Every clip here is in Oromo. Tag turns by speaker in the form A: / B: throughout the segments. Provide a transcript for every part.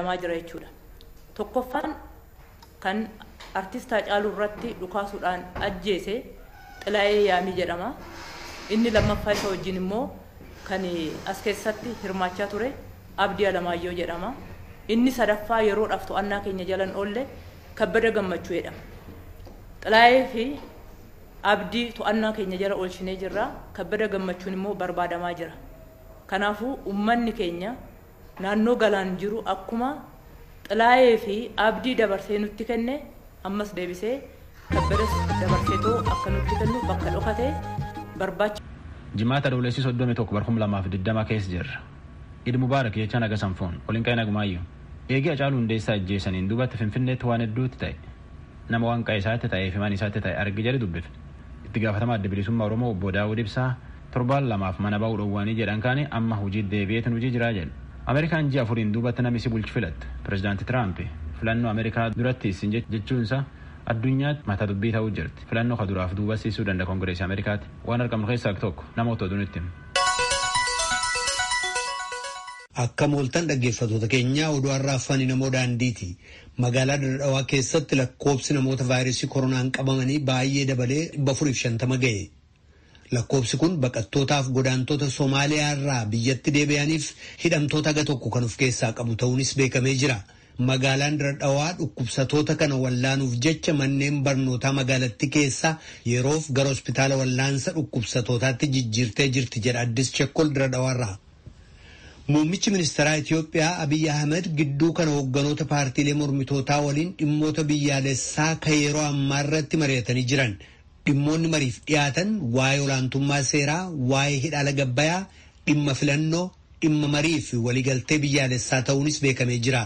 A: barbaadamaa jira jechuudha. Tokkoffaan kan artist Haacaaluu irratti dhukaasuudhaan ajjeese Xilaayee Yaamii jedhama. Inni lammaffaa isa wajjin immoo kan as keessatti hirmaachaa ture Abdii Alamaayyoo jedhama. Inni sadaffaa yeroodhaaf to'annaa keenya jalan oolle Kabbada Gammachuu jedhama. Xilaayee fi Abdii to'annaa keenya jala oolchinee jirra. Kabbada Gammachuun immoo barbaadamaa jira. Kanaafuu uummanni keenya naannoo galaan jiru akkuma Xilaayee fi Abdii dabarsee nutti kenne ammas deebisee Kabbadas dabarseetoo akka nutti kennu bakka dhokatee barbaacha.
B: Jimaata Adoolessi 31/2020 keessa jirra. Eid Mubaarak jechaan aga sanfoon waliin qe'ee nagumaayyuu. Eegee Hacaaluu Hundeessaa ajjeesaniin duubatti Finfinneetti waan hedduutti ta'e. Nama waan qe'ee isaatti ta'ee fi mana isaatti ta'e argi jedhe dubbifne. Itti gaafatamaa adda bilisummaa Oromoo obbo Daawud Ibsaa torbaan lamaaf mana ba'uu dhowwaanii jedhan kaane amma hojii deebi'eetiin hojii jiraa jedhu. Ameerikaan ji'a afuriin duubatti namni si bulchu filatte. Pireezidaanti Tiraamp filannoo Ameerikaa duratti isin jechuunsa addunyaatti mata dubbii ta'uu jirti. Filannoo kaduraaf duuba siisuu danda'a Koongireesii Ameerikaatti. Waan argamnu keessaa tokko nama otoo duunitti.
C: Akka mooltan dhaggeeffattoota keenyaa oduu har'aa afaan namoo daandiiti. Magaalaa Dirree keessatti lakkoobsi namoota vaayirasii koronaan qabamanii baay'ee dabalee 450 ga'e. Lakkoobsi kun baqattootaaf godaantota Somaaliyaa irraa biyyatti deebi'aniif hidhamtoota aga tokko kan of keessaa qabu ta'uunis beekamee jira. Magaalaan Dirree dhukkubsatoota kana wallaanuuf jecha manneen barnootaa magaalattii keessaa yeroof gara hospitaala wallaansa dhukkubsatootaatti jijjiirtee jirti jedha Addis Chekkol Dirree. Muummichi ministeeraa Itoophiyaa Abiy Ahmed gidduu kana hoogganoota paartiilee mormitootaa waliin dhimmoota biyyaalessaa kan yeroo ammaa irratti mari'atanii jiran. Dhimmoonni mariif dhiyaatan waa'ee olaantummaa seeraa, waa'ee hidhaala gabbayaa, dhimma filannoo, dhimma marii fi waliigaltee biyyaalessaa ta'uunis beekamee jira.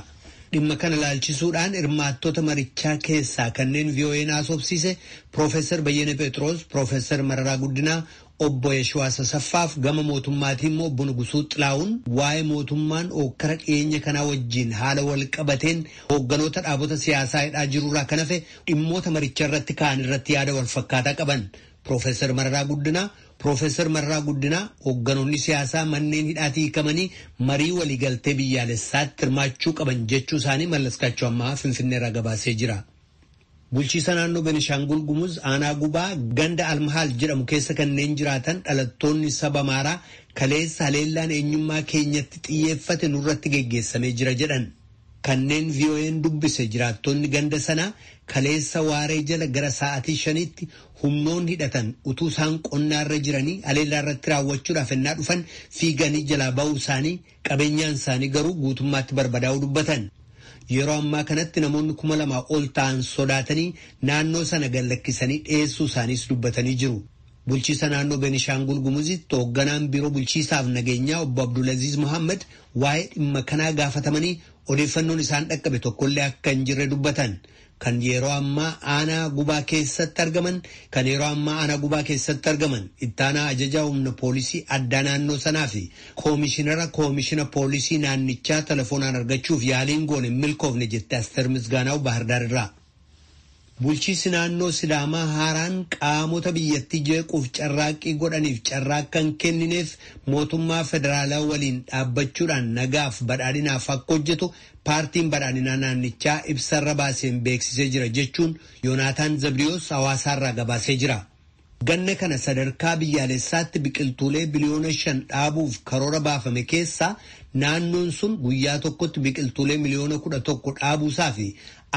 C: Dhimma kana ilaalchisuudhaan hirmaattota marichaa keessaa kanneen VOA'n haasofsiise Profeesar Bayyana Pheexroos, Profeesar Mararaa Guddinaa, Obbo Yeshwaa Sasaffaaf gama mootummaatiin immoo Obbo Nugusuu Xilaawun waa'ee mootummaan ookkara dhiyeenya kanaa wajjin haala wal qabateen hoogganoota dhaabota siyaasaa hidhaa jirurraa kan hafe dhimmoota maricha irratti ka'an irratti yaada wal fakkaataa qaban. Profeesar Mararaa Guddinaa hoogganoonni siyaasaa manneen hidhaatii hiikamanii marii waliigaltee biyyaalessaatti hirmaachuu qaban jechuu isaanii Mallaskaachoo ammaa Finfinneerraa gabaasee jira. Bulchiisa naannoo Benishaangul Gumuz aanaa Gubaa ganda Almahaal jedhamu keessa kanneen jiraatan dhalattoonni saba Amaaraa kaleessa haleellaan eenyummaa keenyatti xiyyeeffate nurratti geggeessamee jira jedhan. Kanneen VOA'n dubbise jiraattonni ganda sanaa kaleessa waaree jala gara sa'aatii 5tti humnoonni hidhatan utuu isaan qonnaarra jiranii haleellaa irratti raawwachuudhaaf ennaa dhufan fiiganii jalaa ba'uu isaanii qabeenyaan isaanii garuu guutummaatti barbadaa'uu dubbatan. Yeroo ammaa kanatti namoonni 2,000 ol ta'an sodaatanii naannoo sana gallakkisanii dhiyeessuu isaaniis dubbatanii jiru. Bulchiisa naannoo Benishaangul Gumuzitti hoogganaan biiroo bulchiisaaf nageenyaa obbo Abdulaziz Muhammad waa'ee dhimma kanaa gaafatamanii odeeffannoon isaan dhaqqabe tokkollee akka hin jirre dubbatan. Kan yeroo ammaa aanaa Gubaa keessatti argaman ittaanaa ajajaa humna poolisii addaa naannoo sanaa fi koomishina poolisii naannichaa telefoonaan argachuuf yaaliin goone milkoofne jette Asteer Misgaanaw Baahirdaar irraa. Bulchiisi naannoo Sidaamaa haaraan qaamota biyyattii jeequuf carraaqqii godhaniif carraaqqa hin kennineef mootummaa federaalaa waliin dhaabbachuudhaan nagaaf badhaadhinaaf akka hojjetu paartiin badhaadhinaa naannichaa ibsarra baaseen beeksisee jira jechuun Yoonaataan Zabriyoos hawaasaarraa gabaasee jira. Ganna kana sadarkaa biyyaalessaatti biqiltuulee biliyoona 5 dhaabuuf karoora baafame keessaa naannoon sun guyyaa tokkotti biqiltuulee miliyoona 11 dhaabuusaa fi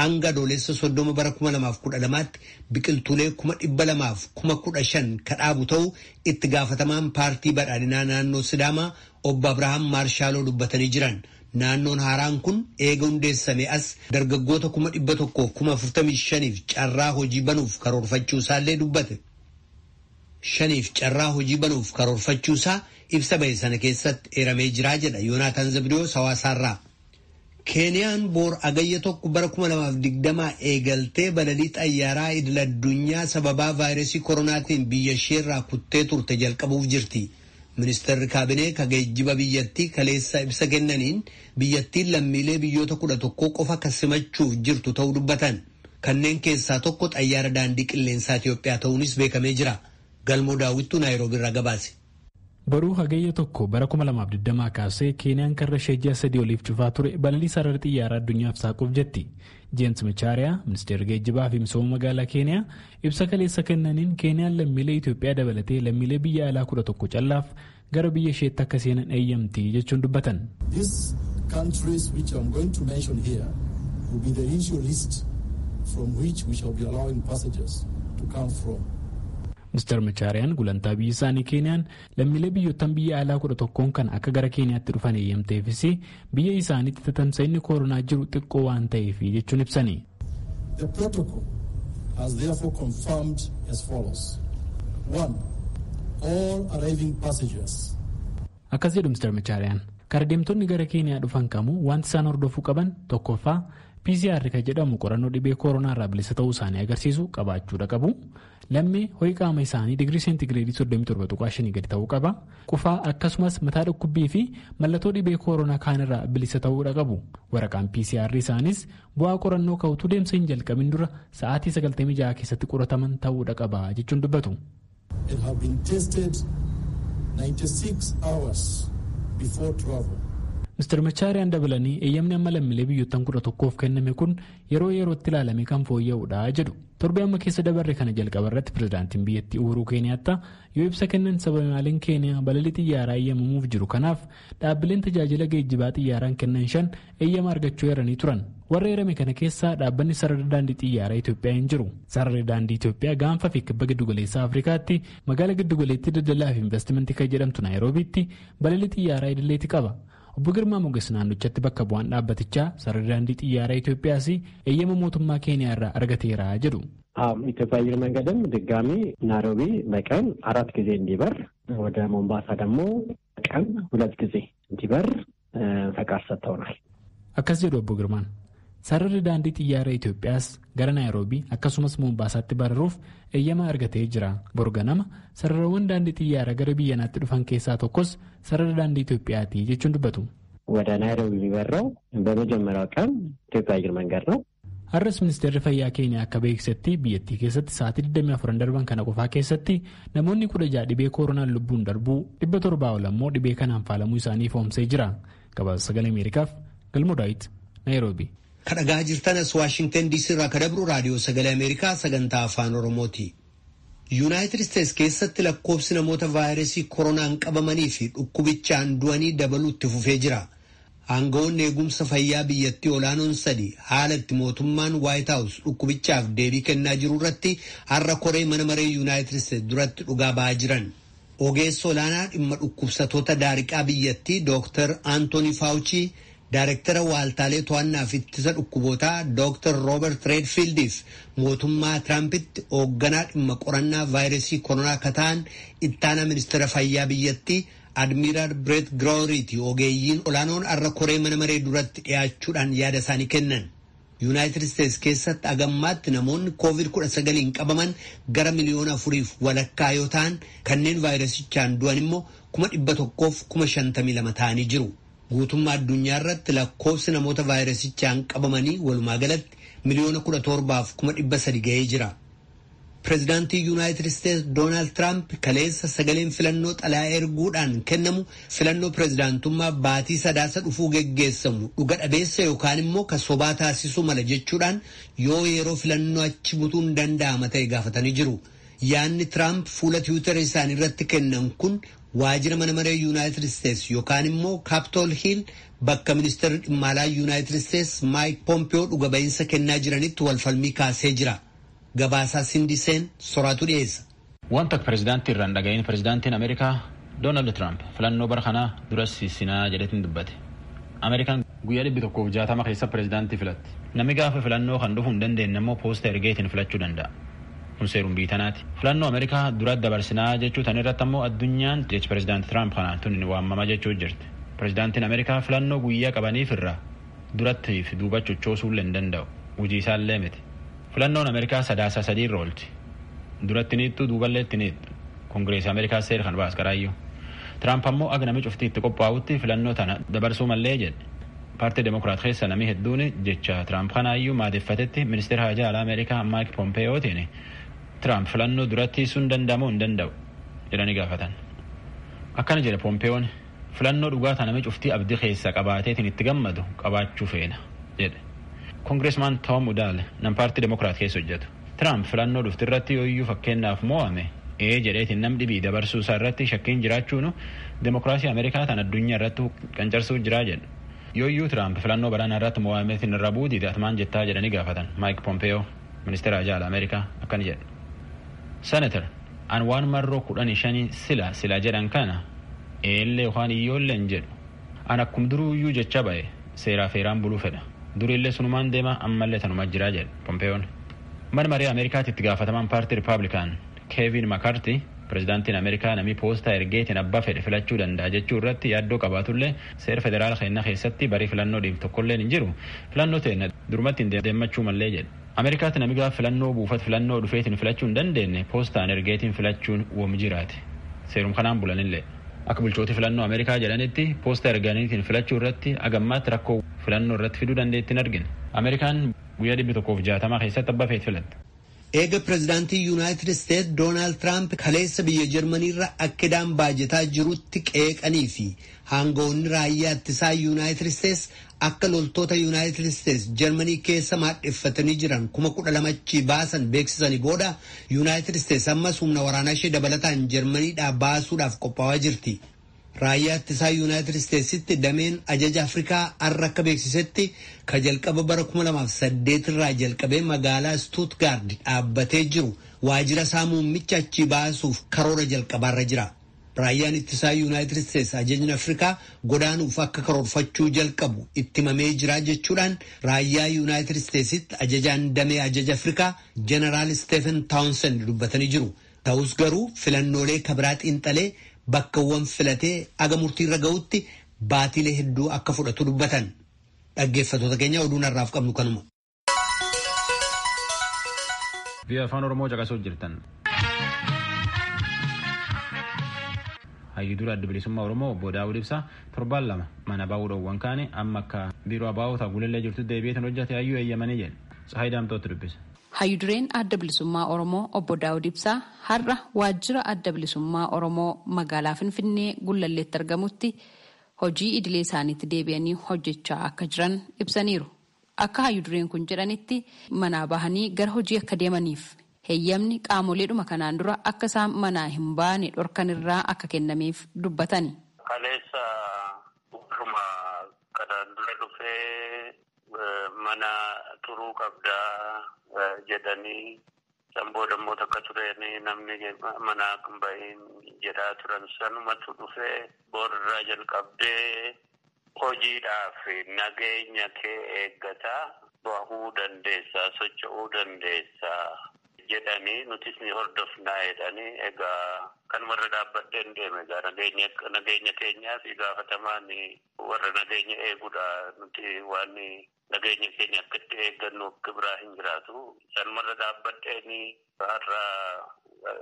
C: hanga adoolessa 30 bara 2012tti biqiltuulee 200,015 ka dhaabu ta'uu itti gaafatamaan paartii badhaadhinaa naannoo Sidaamaa obbo Abrahaam Maarshaaloo dubbatanii jiran. Naannoon haaraan kun eega hundeessame as dargaggoota 145,000 carraa hojii banuuf karoorfachuu isaallee dubbate. 5 carraa hojii banuuf karoorfachuusaa ibsa ba'e sana keessatti eeramee jiraa jedha Yoonaataan Zabriyoos hawaasaarraa. Keeniyaan boor agayya tokko bara 2020 eegaltee balalii xayyaaraa idil addunyaa sababaa vaayirasii koronaatiin biyya isheerraa kuttee turte jalqabuuf jirti. Ministeerri kaabinee geejjiba biyyattii kaleessa ibsa kennaniin biyyattiin lammiilee biyyoota 11 qofa kasimachuuf jirtu ta'uu dubbatan. Kanneen keessaa tokko xayyaara daandii qilleensaa Itoophiyaa ta'uunis beekamee jira. Galmoo Daawwittuu Naayiroobii irraa gabaase.
D: Baruu hagayya tokko bara 2020 kaasee Keeniyaan karra ishee ji'a 3 oliif cufaa ture balalii sarara xiyyaaraa addunyaaf saaquuf jetti. James Machaariyaa, ministeerri geejjibaa fi misooma magaalaa Keeniyaa, ibsa kaleessa kennaniin Keeniyaan lammiilee Itoophiyaa dabalatee lammiilee biyya alaa 11 callaaf gara biyya isheetti akka seenan eeyyamti jechuun dubbatan.
E: These countries which I'm going to mention here will be the initial list from which we shall be allowing passengers to come from.
D: Mr. Machaariyaan gulantaa biyyi isaanii Keeniyaan lammiilee biyyoottan biyya alaa 11 kan akka gara Keeniyaatti dhufan eeyyamteefis biyya isaaniitti tatamsa'inni koronaa jiru xiqqoo waan ta'eef jechuun ibsani.
E: The protocol has therefore confirmed as follows. 1. All arriving passengers.
D: Akkas jedhu Mr. Machaariyaan. Karaa deemtonni gara Keeniyaa dhufan kamuu wanti isaan hordofuu qaban tokkoffaa PCR kan jedhamu qorannoo dhibee koronaa irraa bilisa ta'uu isaanii agarsiisu qabaachuudha qabu. Lammii ho'i qaama isaanii digirii seentigireedii 37.5 gadi ta'uu qaba. Qufaa akkasumas mataa dhukkubbii fi mallattoo dhibee koronaa kaan irraa bilisa ta'uudha qabu. Waraqaan PCR isaanis bu'aa qorannoo ka'utu deemsa hin jalqabin dura sa'aatii 96 keessatti qorataman ta'uudha qaba jechuun dubbatu.
E: It have been tested 96 hours before travel.
D: Mr. Machaariyaan dabalanii eeyyamni amma lammiilee biyyoottan 11f kenname kun yeroo yerootti ilaalamee kan fooyya'uudha jedhu. Torbee amma keessa dabarre kana jalqaba irratti pirezidaantiin biyyattii Uhuruu Keeniyaattaa yoo ibsa kennan sababaaleen Keeniyaa balalii xiyyaaraa eeyyamamuuf jiru kanaaf dhaabbileen tajaajila geejjibaa xiyyaaraan kennan 5 eeyyama argachuu eeranii turan. Warra eerame kana keessaa dhaabbanni sarara daandii xiyyaaraa Itoophiyaa hin jiru. Sararri daandii Itoophiyaa gaanfa fi kibba giddugaleessaa Afrikaatti magaalaa giddugaleettii daldalaa fi investimentii kan jedhamtu Naayiroobiitti balalii xiyyaaraa idileetti qaba. Obbo Girmaa Moges naannochatti bakka bu'aan dhaabbatichaa sararri daandii xiyyaaraa Itoophiyaas eeyyama mootummaa Keeniyaa irraa argateera jedhu.
F: ኢትዮጵያ አየር መንገድም ድጋሚ ናይሮቢ በቀን 4 ጊዜ እንዲበር ወደ ሞምባሳ ደግሞ በቀን 2 ጊዜ እንዲበር ፈቃድ ሰጥተውናል።
D: akkas jedhu Obbo Girmaan. Sararri daandii xiyyaaraa Itoophiyaas gara Naayiroobii akkasumas Mombaasaatti bararuuf eeyyama argatee jira. Borganama sararawwan daandii xiyyaaraa gara biyyanaatti dhufan keessaa tokkos sarara daandii Itoophiyaati jechuun dubbatu.
F: ወደ ናይሮቢ የሚበረው በመጀመሪያው ቀን ኢትዮጵያ አየር መንገድ ነው።
D: Har'as ministeerri fayyaa Keeniyaa akka beeksisetti biyyattii keessatti sa'aatii 24 darban kana qofaa keessatti namoonni 16 dhibee koronaan lubbuun darbuu 700 ol ammoo dhibee kanaan faalamuu isaanii foomsee jira. Gabaasa Sagalee Ameerikaaf Galmoo Daawit Naayiroobii.
C: Kadhagaa jirtanas Waashingtan DC irraa kadabru raadiyoo Sagalee Ameerikaa sagantaa afaan Oromooti. Yuunaayitid Isteets keessatti lakkoofsi namoota vaayirasii koronaan qabamanii fi dhukkubichaan du'anii dabaluutti fufee jira. Aangawoonni eegumsa fayyaa biyyattii olaanoon 3 haala itti mootummaan White House dhukkubichaaf deebii kennaa jiru irratti har'a koree mana maree Yuunaayitid Isteets duratti dhugaa ba'aa jiran. Ogeessa olaanaa dhimma dhukkubsatoota daariqaa biyyattii Dr. Anthony Fauci, Daayirektara Waaltaalee To'annaa fi Ittisa Dhukkubootaa Dr. Robert Redfieldiif mootummaa Tiraampiti hoogganaa dhimma qorannaa vaayirasii koronaa kataan ittaana ministeera fayyaa biyyattii Admiral Brett Gowriiti ogeeyyiin olaanoon har'a koree mana maree duratti dhiyaachuudhaan yaada isaanii kennan. Yuunaayitid Isteets keessatti agammaatti namoonni COVID-19 qabaman gara miliyoona 4 walakkaa yoo ta'an kanneen vaayirasichaan du'an immoo 152,052 ta'anii jiru. Guutummaa addunyaa irratti lakkoofsi namoota vaayirasichaan qabamanii walumaa galatti miliyoona 17,300 ga'ee jira. Pireezidaantii Yuunaayitid Isteets Doonaald Tiraamp kaleessa sagaleen filannoo xalayaa erguudhaan kennamu filannoo pireezidaantummaa baatii sadaasa dhufuu geggeessamu dhuga dhabeessa yookaan immoo kan sobaa taasisuu mala jechuudhaan yoo yeroo filannoo achi butuun danda'ama ta'e gaafatanii jiru. Yaanni Tiraamp fuula Tiwiitara isaanii irratti kennan kun waajjira mana maree Yuunaayitid Isteets yookaan immoo Kaapitool Hiil bakka ministeerri dhimma alaa Yuunaayitid Isteets Maayik Poompiyoo dhuga ba'iinsa kennaa jiranitti walfalmii kaasee jira. Gabaasaa Sindiseen soraatu dhiyeessa.
B: Wanta pireezidaantii irraan dhaga'in pireezidaantiin Ameerikaa Doonaald Tiraamp filannoo bara kanaa duras sinaa jedhetiin dubbate. Ameerikaan guyyaa 160 keessa pireezidaantii filatti. Namni gaafa filannoo kan dhufuu hin dandeenye immoo poosta ergeetiin filachuu danda'a. Kun seeruun biitanaati. Filannoo Ameerikaa dura dabarsinaa jechuu tan irratti ammoo addunyaan jecha pireezidaantii Tiraamp kanaan tun waamama jechuu jirti. Pireezidaantiin Ameerikaa filannoo guyyaa qabaniif irraa duratti fi duuba chochoosuu hin danda'u. Hojii isaallee miti. Filannoon Ameerikaa sadaasa 3 irra oolti. Duratti niittu duuballee itti niittu. Kongireesii Ameerikaa seera kan baas qaraayyuu. Tiraamp ammoo aga nami cuftii itti qophaa'utti filannoo tana dabarsuu mallee jedhe. Paartii Demokiraat keessa namni hedduun jecha Tiraamp kanaayyuu maadeffatetti ministeera haajaa alaa Ameerikaa Maayik Pompeyootiin Tiraamp filannoo duratti sun danda'amuu hin danda'u jedhanii gaafatan. akkana jedhe Pompeeyoon filannoo dhugaa taname cuftii abdii keessa qabaateetiin itti gammadu qabaachuu feena jedhe. Kongireesmaan Tom Udall nam paartii Demokiraat keessa hojjetu. Trump filannoo dhufti irratti yooyyuu fakkeenyaaf mo'ame jedheetiin nam dhibii dabarsuu isaa irratti shakkiin jiraachuun Demokiraasii Ameerikaa tan addunyaa irratti qancarsuu jiraa jedhu. Yooyyuu Trump filannoo baraanaa irratti mo'ameetiin irra buutiidha atmaan jettaa jedhanii gaafatan Mike Pompeo ministeera ajaa'ila Ameerikaa akkana jedhu. Senator an waan marroo 15 sila jedhan kana eellee waan iyyoolleen jedhu an akkum duruuyyuu jecha ba'e seeraa feeraan buluu fedha duriillee sunumaan deema ammallee tanuma jiraa jedhe Pompeoon. Mana marii Ameerikaatti itti gaafatamaan paartii Ripaablikaan Kevin McCarthy pirezidaantiin Ameerikaa namii poostaa ergeetiin abbaa fedhe filachuu danda'a jechuu irratti yaaddoo qabaatullee seera federaala keenyaa keessatti barii filannoo dhiif tokkolleen hin jiru filannoo ta'e durumatti hin deemmachuu mallee jedhe. Ameerikaatti namni gaafa filannoo buufata filannoo dhufeetiin filachuu hin dandeenye poostaan ergeetiin filachuun woom jiraate seerum kanaan bulanillee. Akka bulchooti filannoo Ameerikaa jedhanitti poostaa erganiitiin filachuu irratti agammaatti rakkoo filannoo irratti fiduu dandeettiin argine. Ameerikaan guyyaa 160 keessatti abbaa feet filatte.
C: Eega pirezidaantii Yuunaayitid Isteetsi Doonaald Tiraamp kaleessa biyya Jarmaniirra akkedaan baajataa jirutti qeeqanii fi aangawoonni raayyaa ittisaa Yuunaayitid Isteetsi akka loltoota Yuunaayitid Isteetsi Jarmanii keessa maadheffatanii jiran 12,000 baasan beeksisanii booda Yuunaayitid Isteetsi ammas humna waraanaa ishee dabalataan Jarmaniidhaa baasuudhaaf qophaa'aa jirti. Raayyaa ittisaa Yuunaayitid Isteetsitti dameen ajaja Afrikaa har'a akka beeksisetti ka jalqaba bara 2008 irraa jalqabee magaalaa Stuttgart dhaabbatee jiru waajjira isaa muummicha achi baasuuf karoora jalqabaarra jira. Raayyaan ittisaa Yuunaayitid Isteetsi ajajni Afrikaa godaanuuf akka karoorfachuu jalqabu itti himamee jira jechuudhaan raayyaa Yuunaayitid Isteetsitti ajajaan damee ajaja Afrikaa Jeneraal Stephen Townsend dubbatanii jiru. Ta'us garuu filannoolee kabiraa xiinxalee bakkawwan filatee aga murtiirra ga'utti baatilee hedduu akka fudhatu dubbatan. Dhaggeeffattoota keenya oduun har'aaf qabnu kanuma.
B: Biyya afaan Oromoo caqasuu jirtan. Hayyidura adda bilisummaa Oromoo obbo Daawud Ibsaa torbaan lama mana baa'uudhaan kaane amma akka biiroo abaa'oota gulillee jirtu deebi'eetiin hojjate hayyuu eeyyamanii jedhe. Sahay Daamtootti dubbise.
G: Hayyudureen adda bilisummaa Oromoo obbo Daawud Ibsaa har'a waajjira adda bilisummaa Oromoo magaalaa Finfinnee Gullalleetti argamutti hojii idilee isaaniitti deebi'anii hojjechaa akka jiran ibsaniiru. Akka hayyudureen kun jedhanitti manaa bahanii gara hojii akka deemaniif heeyyamni qaamoleedhuma kanaan dura akka isaan manaa hin baane dhorkan irraa akka kennameef dubbatani.
H: Kaleessa warruma kanaan dura dhufee mana turuu qabdaa jedhanii samboo dammoo takka turanii namni mana kan bahin jedhaa turan sanumatu dhufee boorraa jalqabdee hojiidhaaf nageenya kee eeggataa bahuu dandeessaa socho'uu dandeessaa jedhanii nutis ni hordofnaa jedhanii egaa kanumarra dhaabbadheen deeme egaa nageenya keenyaa fi gaafatamaan warra nageenya eeguudha nuti waan nageenya keenya akkatti eeggannu biraa hin jiraatu sanumarra dhaabbadheen har'a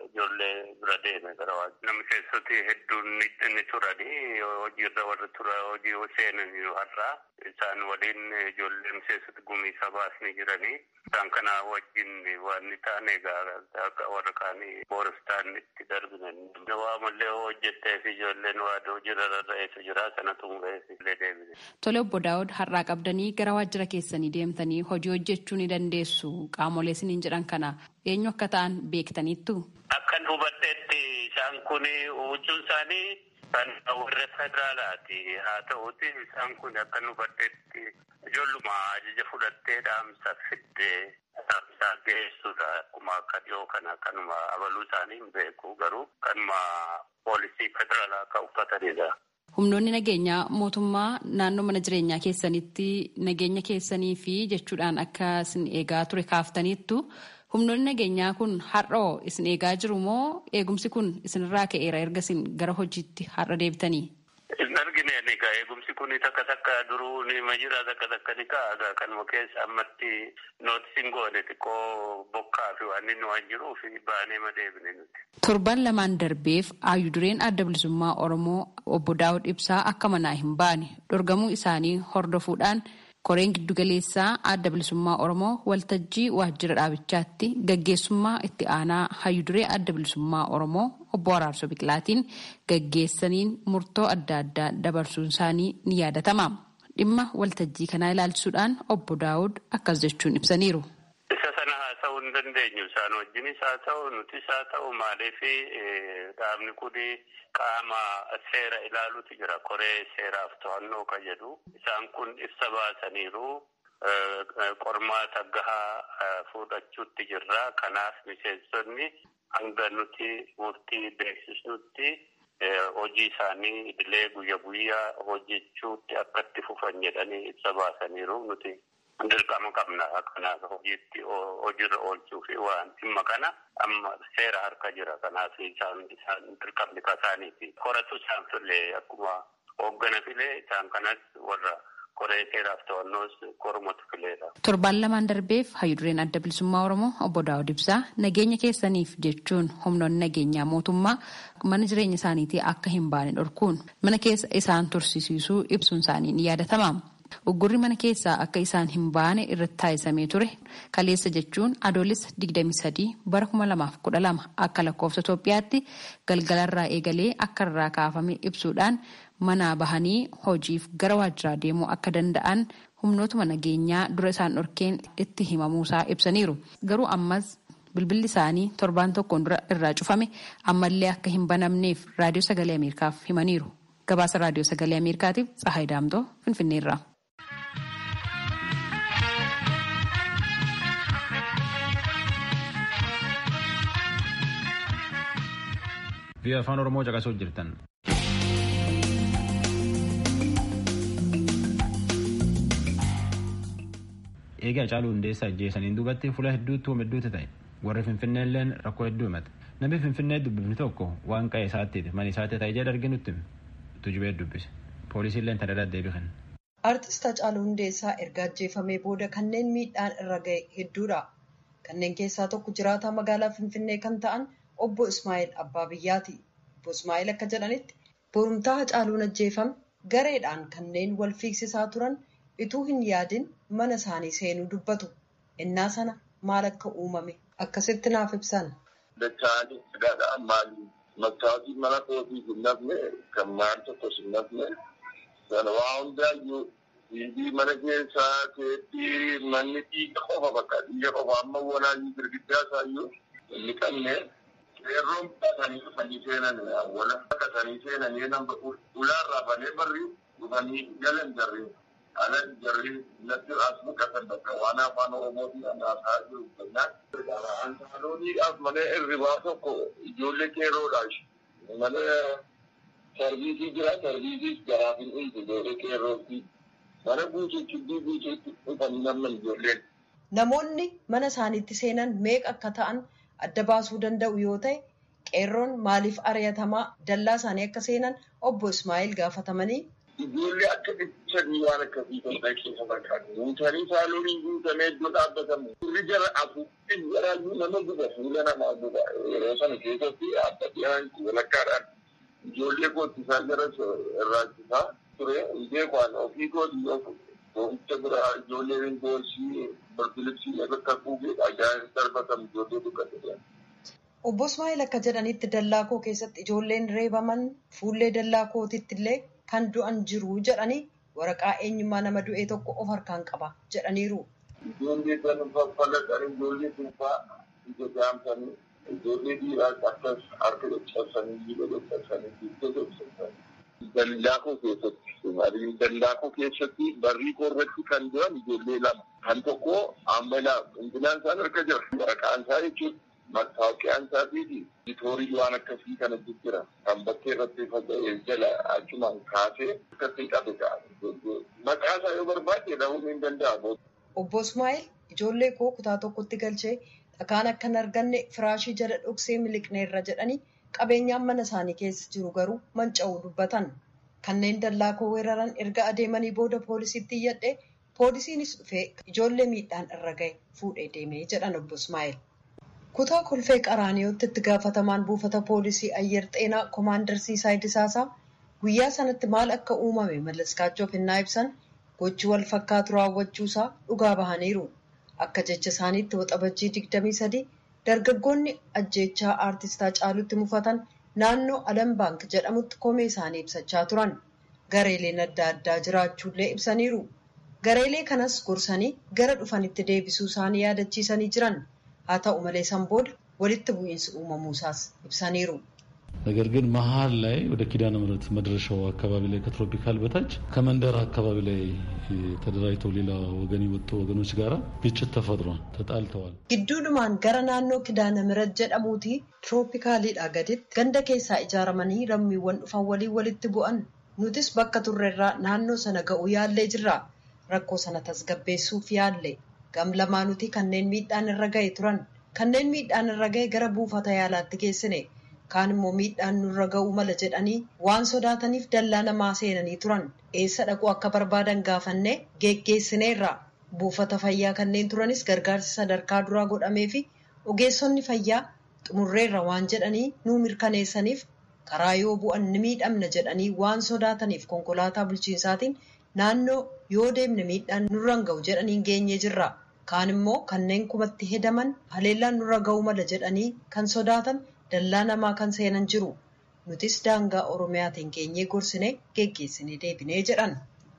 H: ijoollee bira deeme gara waajjira namni keessatti hedduun ni turani hojiirra warri tura hojii seenan har'a isaan waliin ijoollee miseessatti gumii sabaas ni jiranii isaan kana wajjin waan ni taane egaa warra kaanii booristaan itti darbinan waa mallee hojjettee fi ijoolleen waa hojiirra rarra'eetu jira sanatu illee deebine.
G: Tole obbo Daawud har'aa qabdanii gara waajjira keessanii deemtanii hojii hojjechuu ni dandeessu qaamolee isiniin jedhan kana eenyu akka ta'an beektaniittu?
H: Akkan hubadheetti isaan kun huccuun isaanii kan warra federaalaati haa ta'uuti isaan kun akkan hubadheetti ijoolluma ajaja fudhattee dhaamsa fiddee dhaamsa geessuudha akkuma akka dhiyoo kana kanuma abaluu isaanii hin beeku garuu kanuma poolisii federaalaa akka uffatanidha.
G: Humnoonni nageenyaa mootummaa naannoo mana jireenyaa keessanitti nageenya keessanii fi jechuudhaan akka isin eegaa ture kaaftaniittu humnoonni nageenyaa kun har'oo isin eegaa jiru moo eegumsi kun isinirraa ka'eera erga isin gara hojiitti har'a deebitanii?
H: Hin argine egaa eegumsi kun takka duruu ni majira takka ni ka'aa kanuma keessa ammatti nootisiin goone xiqqoo bokkaa fi waan inni waan jiruuf baanee madeebine nuti.
G: Torban lamaan darbeef hayyudureen adda bilisummaa Oromoo obbo Daawud Ibsaa akka manaa hin baane dhorgamuu isaanii hordofuudhaan Koreen giddugaleessaa adda bilisummaa Oromoo waltajjii waajjira dhaabichaatti gaggeessummaa itti aanaa hayyuduree adda bilisummaa Oromoo obbo Araarsoo Biqilaatiin gaggeessaniin murtoo adda addaa dabarsuun isaanii ni yaadatama. Dhimma waltajjii kanaa ilaalchisuudhaan obbo Daawud akkas jechuun ibsaniiru.
H: Isa sana haasa'uu hin dandeenyu. Isaan wajjinis haa ta'u nutis haa ta'u maaliif dhaabni kun qaama seera ilaaluutu jira. Koree seeraaf to'annoo kan jedhu. Isaan kun ibsa baasaniiru. Qormaata gahaa fudhachuutti jirra. Kanaaf miseensonni hanga nuti murtii beeksisnutti hojii isaanii idilee guyyaa hojjechuutti akka itti fufan jedhanii ibsa baasaniiru. Nuti dirqama qabna kanaaf hojiirra oolchuu fi waan dhimma kana amma seera harka jira. Kanaaf isaan dirqamni kasaaniiti. Horatu isaan filee akkuma hooggana filee isaan kanas warra koree seeraaf to'annoos kormatu fileedha.
G: Torbaan lamaan darbeef hayyudureen adda bilisummaa Oromoo obbo Daawud Ibsaa nageenya keessaniif jechuun humnoonni nageenyaa mootummaa mana jireenya isaaniitii akka hin baane dhorkuun mana keessa isaan tursiisuu ibsuun isaanii ni yaadatama. Uggurri mana keessaa akka isaan hin baane irratti taasisamee ture kaleessa jechuun adoolessa 23 bara 2012 akka lakkoofsa Itoophiyaatti galgalarraa eegalee akka irraa kaafame ibsuudhaan manaa bahanii hojiif gara waajjiraa deemuu akka danda'an humnootuma nageenyaa dura isaan dhorkeen itti himamuusaa ibsaniiru. Garuu ammas bilbilli isaanii torbaan tokkoon dura irraa cufame ammallee akka hin banamneef raadiyoo sagalee Ameerikaaf himaniiru. Gabaasa raadiyoo sagalee Ameerikaatiif Tsahaay Daamtoo Finfinneerraa.
B: Biyya afaan Oromoo caqasuu jirtan. Egaa Hacaaluu Hundeessaa ajjeesaniin duubatti fuula hedduutti hedduutu ta'e. Warri Finfinneelleen rakkoo hedduu himate. Namni Finfinnee dubbifni tokko waan qa'ee isaatti mana isaatti ta'e jedha arginutti tujubee dubbise. Poolisiilleen tadadhaa deebi'an.
I: Artist Hacaaluu Hundeessaa erga ajjeefamee booda kanneen miidhaan irra ga'e hedduudha. Kanneen keessaa tokko jiraataa magaalaa Finfinnee kan ta'an obbo Ismaa'eel Abbaa Biyyaati. Obbo Ismaa'eel akka jedhanitti borumtaa Hacaaluun ajjeefame gareedhaan kanneen wal fiigsisaa turan ituu hin yaadin mana isaanii seenuu dubbatu. Innaa sana maal akka uumame akkasitti naaf ibsan.
J: Dachaanii sigaadhaan maali? Maktaabii mana kootii hin nafne kan maal tokkos hin nafne sana waa hundaayyuu dhiibii mana keessaa keetti manni dhiiga qofa bakka dhiiga qofa amma walaayii girgiddaa isaayyuu inni qabne qeerroon qasanii dhufanii seenan wala qasanii seenanii nama ulaarraa banee barri dhufanii galan jarri. Ala jarri natti asmu qasan bakka waan afaan Oromootiin anaasaa jiru kennaan. Antaalooniidhaaf mana hirribaa tokko ijoollee qeerroodhaas mana sarviisii jira sarviisiis garaaf hin dhiisu ijoollee qeerrootti mana guutuutti dhufanii namni ijoolleen.
I: Namoonni mana isaaniitti seenan meeqa akka ta'an adda baasuu danda'u yoo ta'e qeerroon maaliif ari'atamaa dallaa isaanii akka seenan obbo Ismaa'eel gaafatamanii.
J: Ijoollee akka dhibsanii waan akkasii kan keessa fakkaatu. Guutanii saaloonii guutamee iddoo dhaabbatamu. Turri jara afuuffin jaraayyuu nama guba fuula namaa guba. Yeroo sana keessatti dhaabbataan walakkaadhaan ijoollee koottisaa jara irraachisaa ture. Hundee kwaan ofii kooti yoo boo'icha biraa ijoolleen boorsii barbilibsii bakka kuugee dhagaan darbatamu ijoollee dukkate.
I: Obbo Ismaa'eel akka jedhanitti dallaa koo keessatti ijoolleen reebaman fuullee dallaa kootitti illee kan du'an jiru jedhanii waraqaa eenyummaa nama du'ee tokko of harkaan qaba jedhaniiru.
J: Ijoollee kan falaqan ijoollee duubaa ija jaamsanii ijoollee dhiiraas akkas harka caccabsanii jiba caccabsanii jiba caccabsanii. Dallaakoo keessatti barrii koorratti kan du'an ijoollee lama. Kan tokko ammalaa hundinaan isaan harka jira. Waraqaan isaa jechuun mattaawoqiyaan isaatii bitoorii waan akkasii kana jira. Kan bakkee irratti faca'ee jala achumaan kaasee akkasii qabe ta'a. Maqaa isaa yoo barbaade dhahuun hin danda'amu.
I: Obbo Ismaa'eel ijoollee koo kutaa tokkotti galchee dhakaan akka hin arganne firaashii jala dhoksee miliqneerra jedhanii qabeenyaan mana isaanii keessa jiru garuu manca'uu dubbatan. Kanneen dallaa koo weeraran erga adeemanii booda poolisiitti iyyadhe poolisiinis dhufee ijoollee miidhaan irra ga'e fuudhee deemee jedhan obbo Ismaa'eel. Kutaa Kolfee Qaraaniyooti itti gaafatamaan buufata poolisii Ayyer Xeenaa Koomaandar Siisaay Disaasaa guyyaa sanatti maal akka uumame Mallas Kaachoof innaa ibsan gochi wal fakkaatu raawwachuusaa dhugaa bahaniiru. Akka jecha isaaniitti waxabajjii 23 dargaggoonni ajjeechaa aartistaa Hacaaluutti mufatan naannoo Alam Baank jedhamutti komee isaanii ibsachaa turan. Gareeleen adda addaa jiraachuullee ibsaniiru. Gareelee kanas gorsanii gara dhufanitti deebisuu isaanii yaadachiisanii jiran. Haa ta'u malee san booda walitti bu'iinsi uumamuusaas ibsaniiru.
K: ነገር ግን መሀል ላይ ወደ ኪዳነ ምሕረት መድረሻው አካባቢ ላይ ከትሮፒካል በታች ከመንደር አካባቢ ላይ ተደራጅተው ሌላ ወገን የወጡ ወገኖች ጋራ ግጭት ተፈጥሯል፣ ተጣልተዋል። ግዱድማን ገረ ናኖ ኪዳነ ምሕረት ጀደሙቲ ትሮፒካሊidha gaditti ganda keessaa ijaaramanii lammiiwwan dhufan walii walitti bu'an. Nutis bakka turreerraa naannoo sana ga'uu yaallee jirra. Rakkoo sana tasgabbeessuuf yaalle. Gam lamaanuti kanneen miidhaan irra ga'e turan. Kanneen miidhaan irra ga'e gara buufata yaalaatti geessine. Kaan immoo miidhaan nurra ga'uu mala jedhanii waan sodaataniif dallaa namaa seenanii turan. Eessa dhaquu akka barbaadan gaafannee geggeessineerra. Buufata fayyaa kanneen turanis gargaarsi sadarkaa duraa godhamee fi ogeessonni fayyaa xumurreerra waan jedhanii nuu mirkaneessaniif karaa yoo bu'an ni miidhamna jedhanii waan sodaataniif konkolaataa bulchiinsaatiin naannoo yoo deemne miidhaan nurra ga'u jedhanii geenyee jirra. Kaan immoo kanneen kumatti hedaman haleellaan nurra ga'uu mala jedhanii kan sodaatan dallaa namaa kan seenan jiru. Nutis daangaa Oromiyaatiin geenyee gorsinee geggeessinee deebinee jedhan.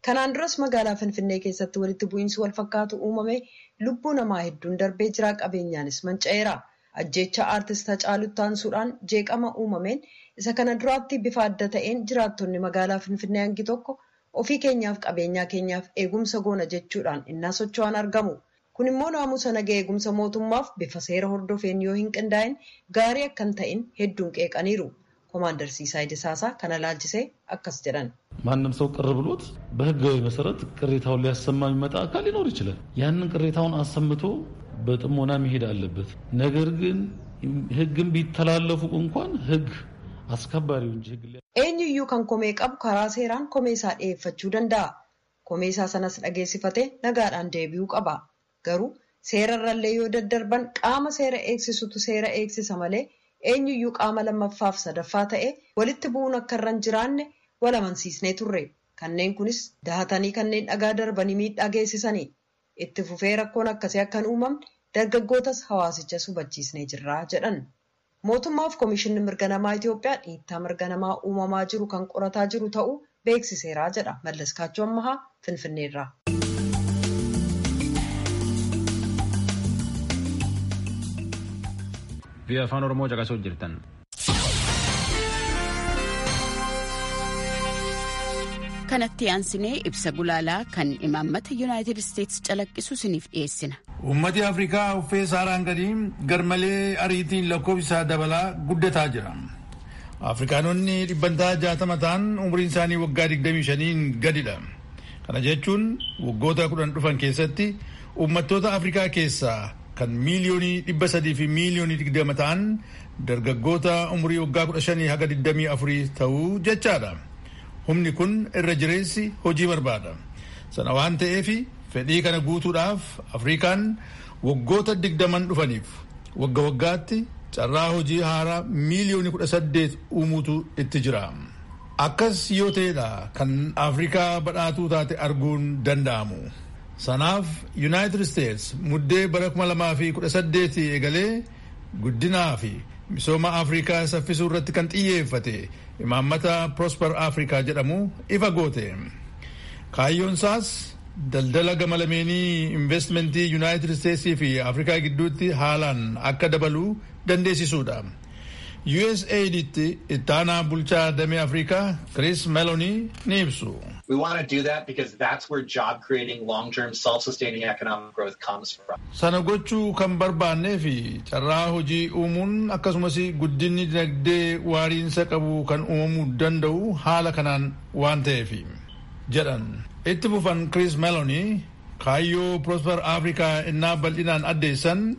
K: Kanaan duras magaalaa Finfinnee keessatti walitti bu'iinsi wal fakkaatu uumame lubbuu namaa hedduun darbee jira, qabeenyaanis manca'eera. Ajjeechaa aartist Hacaaluutti aansuudhaan jeeqama uumameen isa kana duraatti bifa adda ta'een jiraattonni magaalaa Finfinnee hangi tokko ofii keenyaaf qabeenyaa keenyaaf eegumsa goona jechuudhaan innaa socho'an argamu. Kun immoo naamusa nagaa eegumsa mootummaaf bifa seera hordofeen yoo hin qindaa'in gaarii akkan ta'in hedduun qeeqaniiru. Komaandar Siisaay Disaasaa kana laalchisee akkas jedhan. ማንም ሰው ቅር ብሎት በህጋዊ መሰረት ቅሬታውን ሊያሰማ የሚመጣ አካል ሊኖር ይችላል። ያንን ቅሬታውን አሰምቶ በጥሞና መሄድ አለበት። ነገር ግን ህግን ቢተላለፉ እንኳን ህግ አስከባሪው እንጂ ህግ
I: eenyuyyuu kan komee qabu karaa seeraan komeesaa dhiyeeffachuu danda'a. Komeesaa sanas dhageessifatee nagaadhaan deebi'uu qaba. Garuu seerarrallee yoo daddarban qaama seera eegsisutu seera eegsisa malee eenyuyyuu qaama lammaffaaf sadaffaa ta'e walitti bu'uun akka irra hin jiraanne wal amansiisnee turre. Kanneen kunis dahatanii kanneen dhagaa darbanii miidhaa geessisanii. Itti fufee rakkoon akkasii akka hin uumamne dargaggootas hawaasichas hubachiisnee jirra jedhan. Mootummaaf Komishinni Mirga Namaa Itoophiyaa dhiittaa mirga namaa uumamaa jiru kan qorataa jiru ta'uu beeksiseera jedha. Mallas Kaachoo Ammahaa Finfinneerraa.
B: Via afaan Oromoo caqasuu jirtan.
L: Kanatti aansinee ibsa gulaalaa kan imaammata Yuunaayitid Isteetsi calaqqisu isiniif dhiyeessina.
M: Uummati Afrikaa uffee saaraan gadii garmalee ariitiin lakkoofsa dabalaa guddataa jira. Afrikaanonni dhibbantaa 60 ta'an umriin isaanii waggaa 25 gadidha. Kana jechuun waggoota 10 dhufan keessatti uummattoota Afrikaa keessaa kan miiliyoonii 300 fi miiliyoonii 20 ta'an dargaggoota umurii waggaa 15 haga 24 ta'uu jechaadha. Humni kun irra jireessi hojii barbaada. Sana waan ta'eef fedhii kana guutuudhaaf Afrikaan waggoota 20 dhufaniif waggaatti carraa hojii haaraa miiliyoonii 18 uumuutu itti jira. Akkas yoo ta'edha kan Afrikaa badhaatuu taate arguun danda'amu. Sanaaf United States muddee bara 2018 eegalee guddinaa fi misooma Afrikaa saffisuu irratti kan xiyyeeffate imaammata Prosper Africa jedhamu ifa goote. Kaayyoon isaas daldala gama lameenii investmentii United States fi Afrikaa gidduutti haalaan akka dabaluu dandeessisuudha. USAID ittaanaa bulchaa damee Afrikaa Chris Meloni ni ibsu.
N: We want to do that because that's where job creating, long-term, self-sustaining economic growth comes from.
M: Sana gochuu kan barbaannee fi carraa hojii uumuun akkasumas guddinni dinagdee waariinsa qabu kan uumamuu danda'u haala kanaan waan ta'eef jedhan. Itti fufan Chris Meloni kaayyoo Prosper Africa innaa bal'inaan addeessan.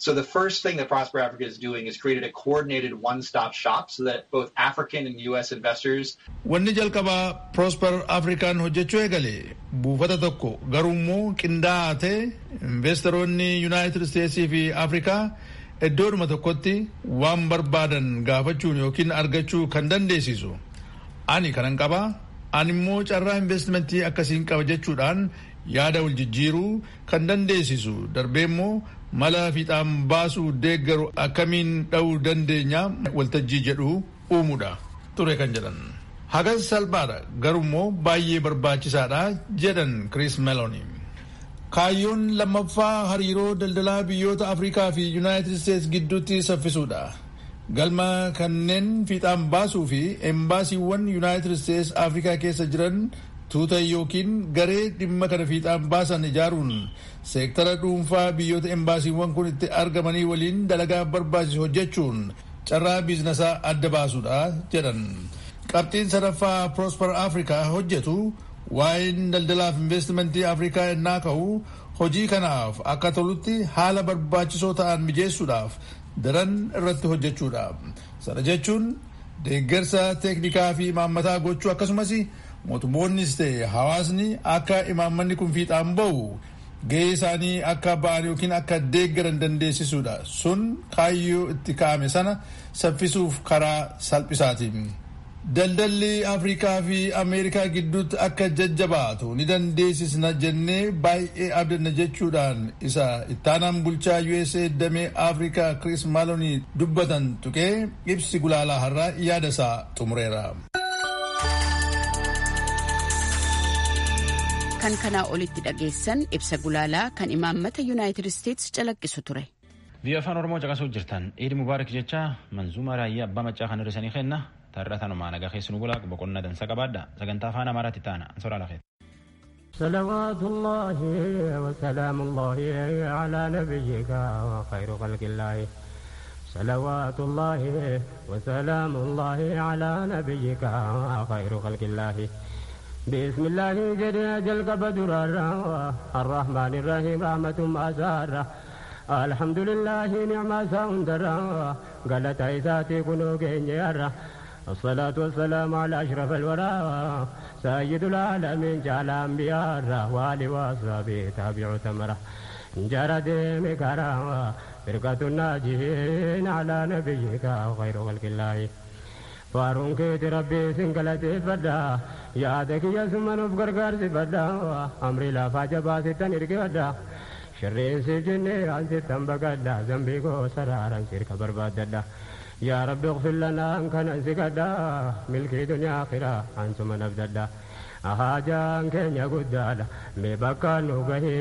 N: So the first thing that Prosper Africa is doing is created a coordinated one-stop shop so that both African and U.S. investors.
M: Wanni jalqabaa Prosper African hojjechuu eegale buufata tokko garuummoo qindaa'aa ta'e investoroonni United States fi Afrikaa iddoodhuma tokkotti waan barbaadan gaafachuun yookiin argachuu kan dandeessisu. Ani kanan qabaa Ani immoo carraa investimentii akkasiin qaba jechuudhaan yaada wal jijjiiruu kan dandeessisu darbee immoo mala fiixaan baasuu deeggaru akkamiin dha'uu dandeenya waltajjii jedhu uumuudha ture kan jedhan. Hagas salphaadha garuu immoo baay'ee barbaachisaadha jedhan Chris Meloni. Kaayyoon lammaffaa hariiroo daldalaa biyyoota Afrikaa fi United States gidduutti saffisuudha. Galma kanneen fiixaan baasuu fi embaasiiwwan United States Afrikaa keessa jiran tuuta yookiin garee dhimma kana fiixaan baasan ijaaruun seektara dhuunfaa biyyoota embaasiiwwan kun itti argamanii waliin dalagaa barbaachisu hojjechuun carraa biizinasaa adda baasuudha jedhan. Qabxiin sadaffaa Prosper Africa hojjetu waa'een daldalaaf investimentii Afrikaa ennaa ka'u hojii kanaaf akka tolutti haala barbaachisoo ta'an mijeessuudhaaf daran irratti hojjechuudha. Sana jechuun deeggarsa teeknikaa fi imaammataa gochuu akkasumas mootummoonnis ta'e hawaasni akka imaammanni kun fiixaan ba'u gahee isaanii akka ba'an yookiin akka deeggaran dandeessisuudha. Sun kaayyoo itti kaa'ame sana saffisuuf karaa salphisaatiin. Daldalli Afrikaa fi Ameerikaa gidduutti akka jajjabaatu ni dandeessisna jennee baay'ee abdanna jechuudhaan isa ittaanaan bulchaa USA damee Afrikaa Chris Meloni dubbatan tuqee ibsi gulaalaa har'aa yaada isaa xumureera.
L: Kan kanaa olitti dhageessan ibsa gulaalaa kan imaammata United States calaqqisu ture.
B: Biyya afaan Oromoo caqasuu jirtan Eid Mubaarak jecha manzuuma raayyaa abbaa machaa kan hir'isanii kenna. Tarratanumaa nagaa keessu nu bulaa boqonnaa dansa qabaadha. Sagantaa afaan Amaaraatti taana. Ansoraa lafeet.
O: صلوات الله وسلام الله على نبيك وخير خلق الله صلوات الله وسلام الله على نبيك وخير خلق الله بسم الله جل قبدر الرحمن الرحيم رحمة مسار الحمد لله نعم ساندر قالت عيساتي كنو جنير الصلاة والسلام على أشرف الورى سيد العالمين جعل أنبياء والي وصحبه تابع تمره جرد مكرا فرقة الناجين على نبيك خير خلق الله فارون كيت ربي سنقلتي فدا يادك يسمن بقرقر سفدا أمري لا فاجبا ستن إرقدا شرين سجني عن ستن بقدا زنبيكو سرارا سيرك برباددا يا رب اغفر لنا ان كان انسكدا ملكي دنيا اخره انتم نبددا اهاجان كن يقدالا مبكى نوغهي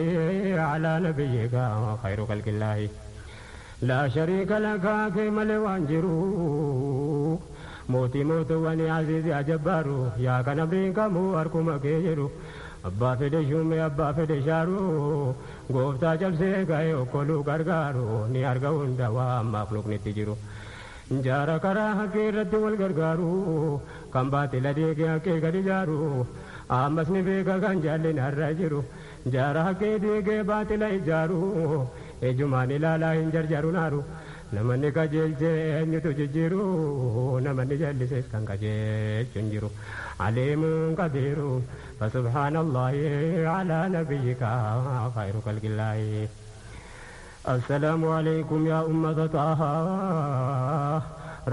O: على نبيك خير خلق الله لا شريك لك كما لوانجرو موتي موت وني عزيز يا جبارو يا كان برينك مو اركم كيرو أبا فدي شومي أبا فدي شارو غوفتا جبسي غايو كولو غرغارو ني أرغون دوام مخلوق نتجرو جارا كرا حقي رد والغرغارو كم باطل ديكي حقي غدي جارو آمس نبيكا كان جالين الرجرو جارا حقي ديكي باطل إجارو إجماني لالا إنجر جارو نارو نمني كجيل جيني تججيرو نمني جلسيس كان كجيل جنجيرو عليم قدير فسبحان الله على نبيك خير خلق الله السلام عليكم يا أمة طه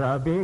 O: ربي